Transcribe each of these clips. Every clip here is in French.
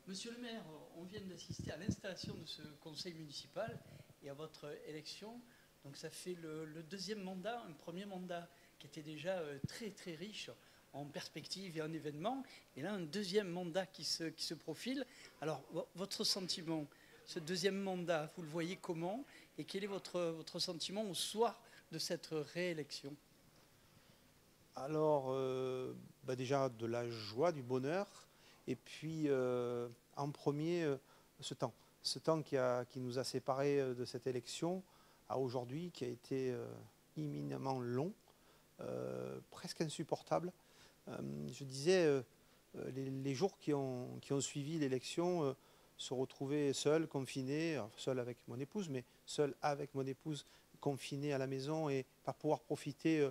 Monsieur le maire, on vient d'assister à l'installation de ce conseil municipal et à votre élection. Donc ça fait le deuxième mandat, un premier mandat qui était déjà très très riche en perspectives et en événements. Et là, un deuxième mandat qui se profile. Alors, votre sentiment, ce deuxième mandat, vous le voyez comment? Et quel est votre sentiment au soir de cette réélection? Alors, déjà de la joie, du bonheur, et puis en premier, ce temps qui nous a séparés de cette élection à aujourd'hui, qui a été éminemment long, presque insupportable. Je disais, les jours qui ont suivi l'élection, se retrouver seul, confiné, alors seul avec mon épouse, mais seul avec mon épouse, confiné à la maison et pas pouvoir profiter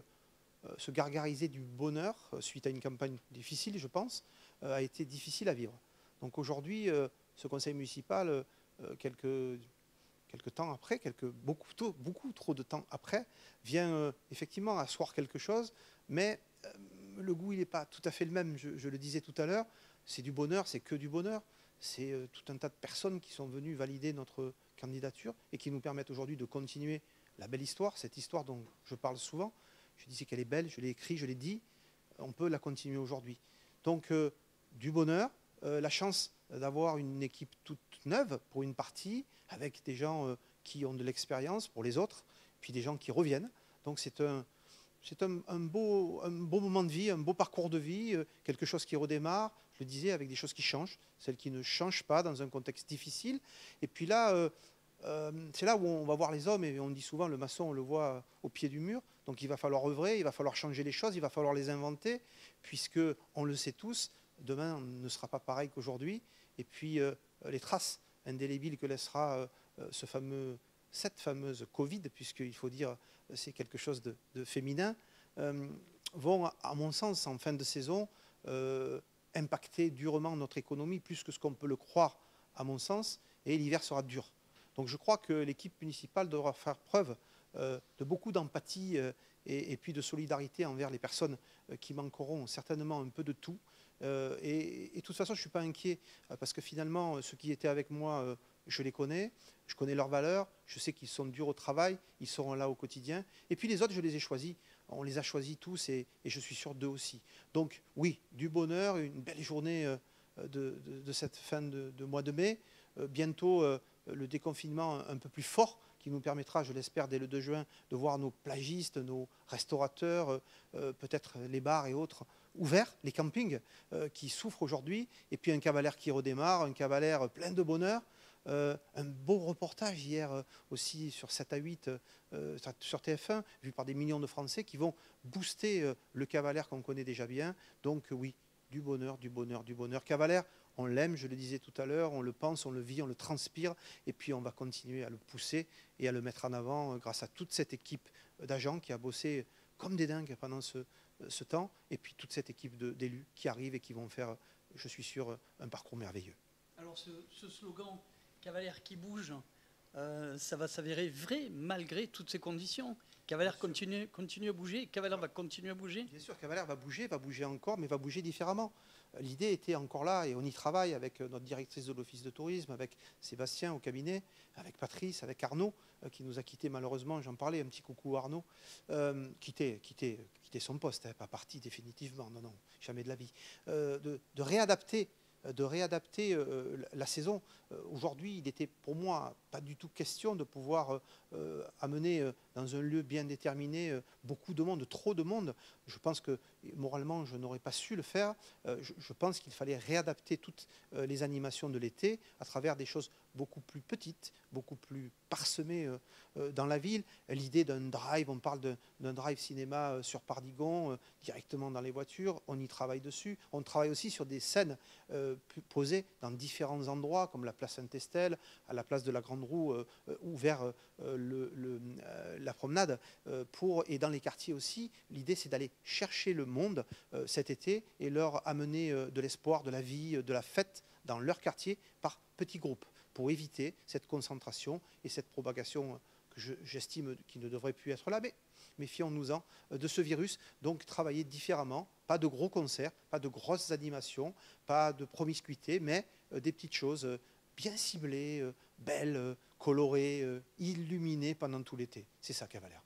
se gargariser du bonheur suite à une campagne difficile, je pense, a été difficile à vivre. Donc aujourd'hui, ce conseil municipal, quelques temps après, beaucoup trop de temps après, vient effectivement asseoir quelque chose, mais le goût, il n'est pas tout à fait le même. Je le disais tout à l'heure, c'est du bonheur, c'est que du bonheur. C'est tout un tas de personnes qui sont venues valider notre candidature et qui nous permettent aujourd'hui de continuer la belle histoire, cette histoire dont je parle souvent. Je disais qu'elle est belle, je l'ai écrit, je l'ai dit, on peut la continuer aujourd'hui. Donc du bonheur, la chance d'avoir une équipe toute neuve pour une partie, avec des gens qui ont de l'expérience pour les autres, puis des gens qui reviennent. Donc c'est un beau moment de vie, un beau parcours de vie, quelque chose qui redémarre, je le disais, avec des choses qui changent, celles qui ne changent pas dans un contexte difficile. Et puis là, c'est là où on va voir les hommes, et on dit souvent, le maçon, on le voit au pied du mur. Donc il va falloir œuvrer, il va falloir changer les choses, il va falloir les inventer, puisque, on le sait tous, demain ne sera pas pareil qu'aujourd'hui. Et puis les traces indélébiles que laissera cette fameuse Covid, puisqu'il faut dire c'est quelque chose de féminin, vont, à mon sens, en fin de saison, impacter durement notre économie, plus que ce qu'on peut le croire, à mon sens, et l'hiver sera dur. Donc je crois que l'équipe municipale devra faire preuve de beaucoup d'empathie et puis de solidarité envers les personnes qui manqueront certainement un peu de tout. Et de toute façon, je ne suis pas inquiet parce que finalement, ceux qui étaient avec moi, je les connais, je connais leurs valeurs, je sais qu'ils sont durs au travail, ils seront là au quotidien. Et puis les autres, je les ai choisis. On les a choisis tous et je suis sûr d'eux aussi. Donc oui, du bonheur, une belle journée de cette fin de mois de mai. Bientôt, le déconfinement un peu plus fort qui nous permettra, je l'espère, dès le 2 juin, de voir nos plagistes, nos restaurateurs, peut-être les bars et autres ouverts, les campings qui souffrent aujourd'hui, et puis un Cavalère qui redémarre, un Cavalère plein de bonheur. Un beau reportage hier aussi sur 7 à 8 sur TF1, vu par des millions de Français qui vont booster le Cavalère qu'on connaît déjà bien. Donc oui, du bonheur, du bonheur, du bonheur. Cavalère, on l'aime, je le disais tout à l'heure, on le pense, on le vit, on le transpire, et puis on va continuer à le pousser et à le mettre en avant grâce à toute cette équipe d'agents qui a bossé comme des dingues pendant ce temps, et puis toute cette équipe d'élus qui arrivent et qui vont faire, je suis sûr, un parcours merveilleux. Alors ce slogan Cavalère qui bouge, ça va s'avérer vrai malgré toutes ces conditions. Cavalère continue à bouger, Cavalère va continuer à bouger. Bien sûr, Cavalère va bouger encore, mais va bouger différemment. L'idée était encore là, et on y travaille avec notre directrice de l'Office de tourisme, avec Sébastien au cabinet, avec Patrice, avec Arnaud, qui nous a quittés malheureusement, j'en parlais, un petit coucou Arnaud, quitté son poste, pas parti définitivement, non, jamais de la vie, de réadapter la saison. Aujourd'hui, il était pour moi pas du tout question de pouvoir amener dans un lieu bien déterminé beaucoup de monde, trop de monde. Je pense que moralement, je n'aurais pas su le faire. Je pense qu'il fallait réadapter toutes les animations de l'été à travers des choses beaucoup plus petites, beaucoup plus parsemées dans la ville. L'idée d'un drive, on parle d'un drive cinéma sur Pardigon, directement dans les voitures, on y travaille dessus. On travaille aussi sur des scènes posées dans différents endroits, comme la place Saint-Estelle, à la place de la Grande Roue, ou vers la promenade, et dans les quartiers aussi. L'idée, c'est d'aller chercher le monde cet été et leur amener de l'espoir, de la vie, de la fête dans leur quartier par petits groupes, pour éviter cette concentration et cette propagation que j'estime qui ne devrait plus être là. Mais méfions-nous-en de ce virus. Donc travailler différemment, Pas de gros concerts, pas de grosses animations, pas de promiscuité, mais des petites choses bien ciblées, belles, colorées, illuminées pendant tout l'été. C'est ça, Cavalère.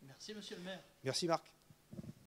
Merci, monsieur le maire. Merci, Marc.